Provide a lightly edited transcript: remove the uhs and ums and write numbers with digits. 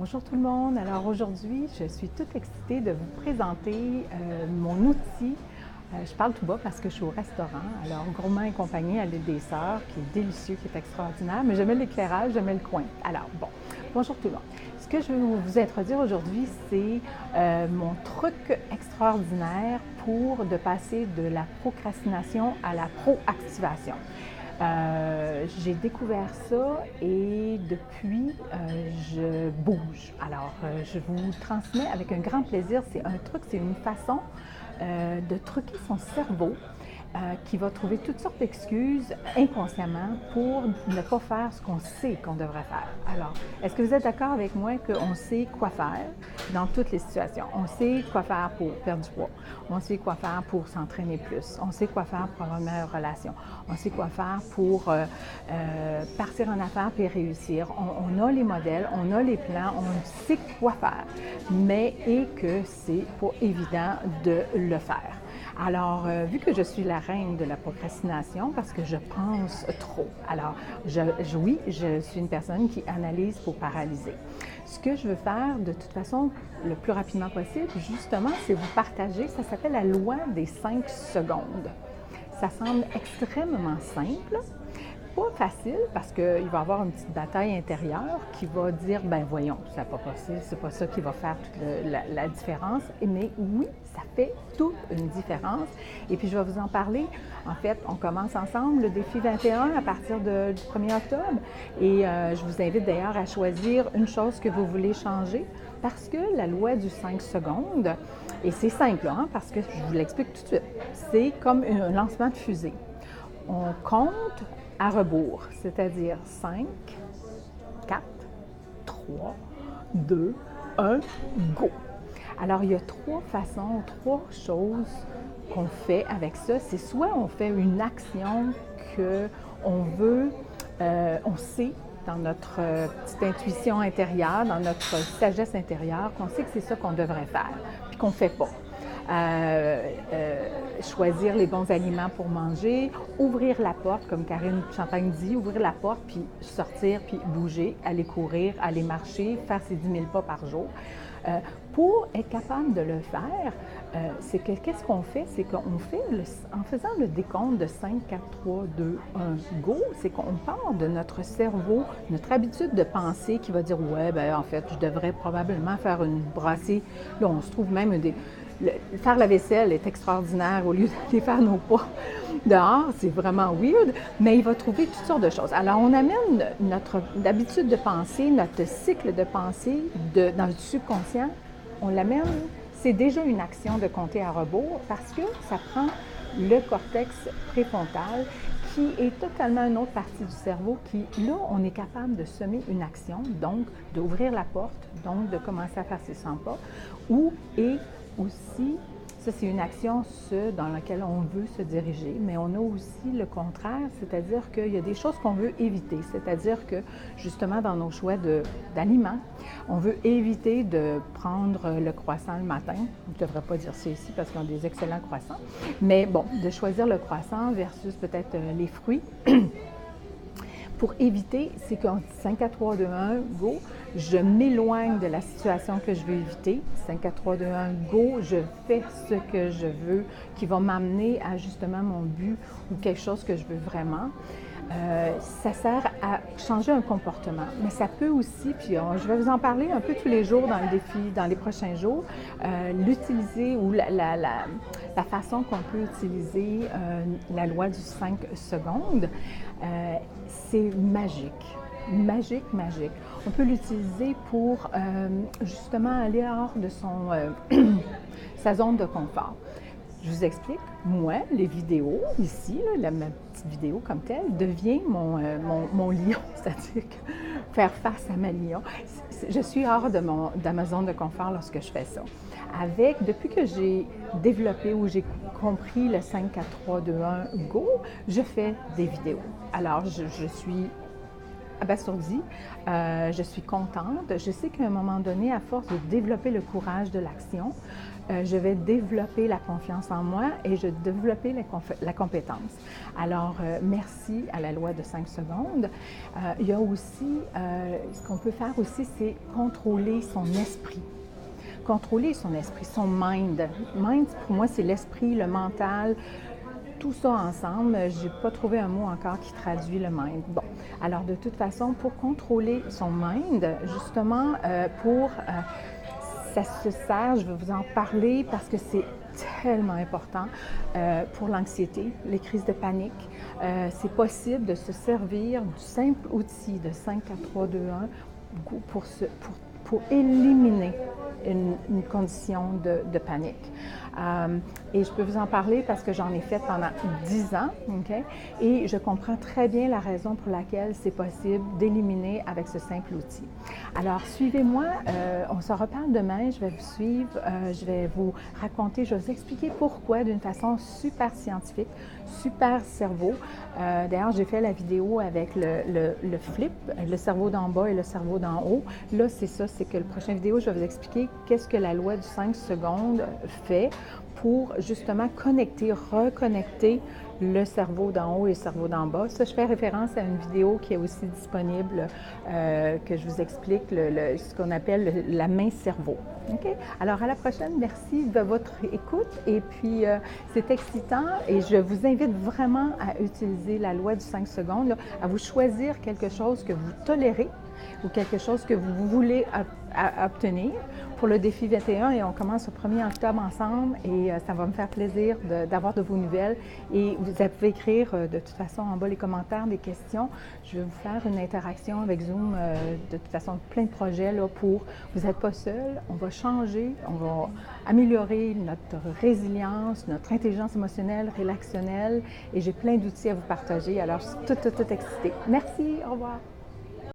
Bonjour tout le monde. Alors aujourd'hui, je suis toute excitée de vous présenter mon outil. Je parle tout bas parce que je suis au restaurant. Alors, Gourmand et compagnie à l'île des Sœurs, qui est délicieux, qui est extraordinaire, mais j'aimais l'éclairage, j'aimais le coin. Alors, bon, bonjour tout le monde. Ce que je vais vous introduire aujourd'hui, c'est mon truc extraordinaire pour de passer de la procrastination à la proactivation. J'ai découvert ça et depuis, je bouge. Alors, je vous transmets avec un grand plaisir. C'est un truc, c'est une façon de truquer son cerveau qui va trouver toutes sortes d'excuses inconsciemment pour ne pas faire ce qu'on sait qu'on devrait faire. Alors, est-ce que vous êtes d'accord avec moi qu'on sait quoi faire dans toutes les situations? On sait quoi faire pour perdre du poids. On sait quoi faire pour s'entraîner plus. On sait quoi faire pour avoir une meilleure relation. On sait quoi faire pour partir en affaires et réussir. On a les modèles, on a les plans, on sait quoi faire, mais et que c'est pas évident de le faire. Alors, vu que je suis la reine de la procrastination parce que je pense trop, alors oui, je suis une personne qui analyse pour paralyser. Ce que je veux faire de toute façon le plus rapidement possible, justement, c'est vous partager, ça s'appelle la loi des 5 secondes. Ça semble extrêmement simple, pas facile parce qu'il va y avoir une petite bataille intérieure qui va dire, ben voyons, ça n'a pas passé, c'est pas ça qui va faire toute la différence. Mais oui, ça fait toute une différence. Et puis je vais vous en parler. En fait, on commence ensemble le défi 21 à partir du 1er octobre. Et je vous invite d'ailleurs à choisir une chose que vous voulez changer parce que la loi du 5 secondes, et c'est simple, hein, parce que je vous l'explique tout de suite, c'est comme un lancement de fusée. On compte à rebours, c'est-à-dire 5, 4, 3, 2, 1, go! Alors, il y a 3 façons, 3 choses qu'on fait avec ça. C'est soit on fait une action qu'on veut, on sait dans notre petite intuition intérieure, dans notre sagesse intérieure, qu'on sait que c'est ça qu'on devrait faire, puis qu'on ne fait pas. Choisir les bons aliments pour manger, ouvrir la porte, comme Karine Champagne dit, ouvrir la porte, puis sortir, puis bouger, aller courir, aller marcher, faire ses 10 000 pas par jour. Pour être capable de le faire, c'est que qu'est-ce qu'on fait? C'est qu'on fait, en faisant le décompte de 5, 4, 3, 2, 1, go, c'est qu'on part de notre cerveau, notre habitude de penser qui va dire « ouais, ben en fait, je devrais probablement faire une brassée ». Là, on se trouve même faire la vaisselle est extraordinaire au lieu d'aller faire nos pas dehors, c'est vraiment weird, mais il va trouver toutes sortes de choses. Alors, on amène notre habitude de penser, notre cycle de pensée dans le subconscient, on l'amène, c'est déjà une action de compter à rebours parce que ça prend le cortex préfrontal qui est totalement une autre partie du cerveau qui, là, on est capable de semer une action, donc d'ouvrir la porte, donc de commencer à faire ses 100 pas, et aussi, ça c'est une action dans laquelle on veut se diriger, mais on a aussi le contraire, c'est-à-dire qu'il y a des choses qu'on veut éviter, c'est-à-dire que justement dans nos choix d'aliments, on veut éviter de prendre le croissant le matin, je ne devrais pas dire ça ici parce qu'ils ont des excellents croissants, mais bon, de choisir le croissant versus peut-être les fruits. Pour éviter, c'est qu'en 5, 4, 3, 2, 1, go, je m'éloigne de la situation que je veux éviter. 5, 4, 3, 2, 1, go, je fais ce que je veux qui va m'amener à justement mon but ou quelque chose que je veux vraiment. Ça sert à changer un comportement, mais ça peut aussi, puis je vais vous en parler un peu tous les jours dans le défi, dans les prochains jours, l'utiliser ou la façon qu'on peut utiliser la loi du 5 secondes, c'est magique. Magique, magique. On peut l'utiliser pour justement aller hors de sa zone de confort. Je vous explique, moi, les vidéos ici, ma petite vidéo comme telle, devient mon lion, c'est-à-dire que faire face à ma lion. Je suis hors de ma zone de confort lorsque je fais ça. Depuis que j'ai développé ou j'ai compris le 5, 4, 3, 2, 1, go, je fais des vidéos. Alors, je suis abasourdie. Je suis contente. Je sais qu'à un moment donné, à force de développer le courage de l'action, je vais développer la confiance en moi et je vais développer la compétence. Alors, merci à la loi de 5 secondes. Il y a aussi, ce qu'on peut faire aussi, c'est contrôler son esprit. Contrôler son esprit, son mind. Mind, pour moi, c'est l'esprit, le mental, tout ça ensemble. Je n'ai pas trouvé un mot encore qui traduit le mind. Bon, alors de toute façon, pour contrôler son mind, justement, ça se sert, je vais vous en parler parce que c'est tellement important pour l'anxiété, les crises de panique. C'est possible de se servir du simple outil de 5, 4, 3, 2, 1 pour éliminer une condition de panique. Et je peux vous en parler parce que j'en ai fait pendant 10 ans, okay? Et je comprends très bien la raison pour laquelle c'est possible d'éliminer avec ce simple outil. Alors, suivez-moi, on se reparle demain, je vais vous suivre, je vais vous raconter, je vais vous expliquer pourquoi d'une façon super scientifique, super cerveau. D'ailleurs, j'ai fait la vidéo avec le flip, le cerveau d'en bas et le cerveau d'en haut. Là, c'est ça, c'est que la prochaine vidéo, je vais vous expliquer qu'est-ce que la loi du 5 secondes fait pour justement reconnecter le cerveau d'en haut et le cerveau d'en bas. Ça, je fais référence à une vidéo qui est aussi disponible, que je vous explique, ce qu'on appelle la main-cerveau. Okay? Alors, à la prochaine. Merci de votre écoute. Et puis, c'est excitant et je vous invite vraiment à utiliser la loi du 5 secondes, là, à vous choisir quelque chose que vous tolérez ou quelque chose que vous voulez obtenir pour le défi 21 et on commence au 1er octobre ensemble et ça va me faire plaisir d'avoir de vos nouvelles et vous pouvez écrire de toute façon en bas les commentaires, des questions. Je vais vous faire une interaction avec Zoom de toute façon plein de projets là, pour vous n'êtes pas seul, on va changer, on va améliorer notre résilience, notre intelligence émotionnelle, relationnelle et j'ai plein d'outils à vous partager alors je suis toute excitée. Merci, au revoir.